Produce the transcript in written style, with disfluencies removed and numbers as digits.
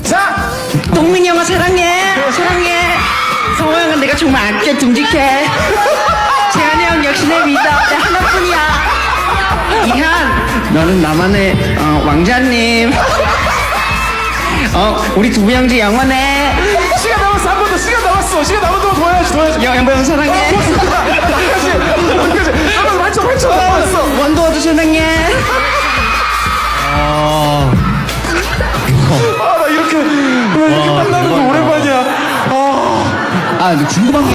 자, 동민이 형아 사랑해. 사랑해. 성호 형은 내가 정말 아껴 듬직해. 재한이 형 역시 내 믿어. 내 하나뿐이야. 이한, 너는 나만의 왕자님. 우리 두 형제 영원해. 시간 남았어. 한 번 더. 시간 남았어. 시간 남은 동안 더 해야지. 더 해야지. 영보 형 사랑해. 여기까지. 남았어. 8초 남았어. 원도어도 사랑해. 아, 나 이렇게 만나는 거 오랜만이야. 아, 근데 궁금한 게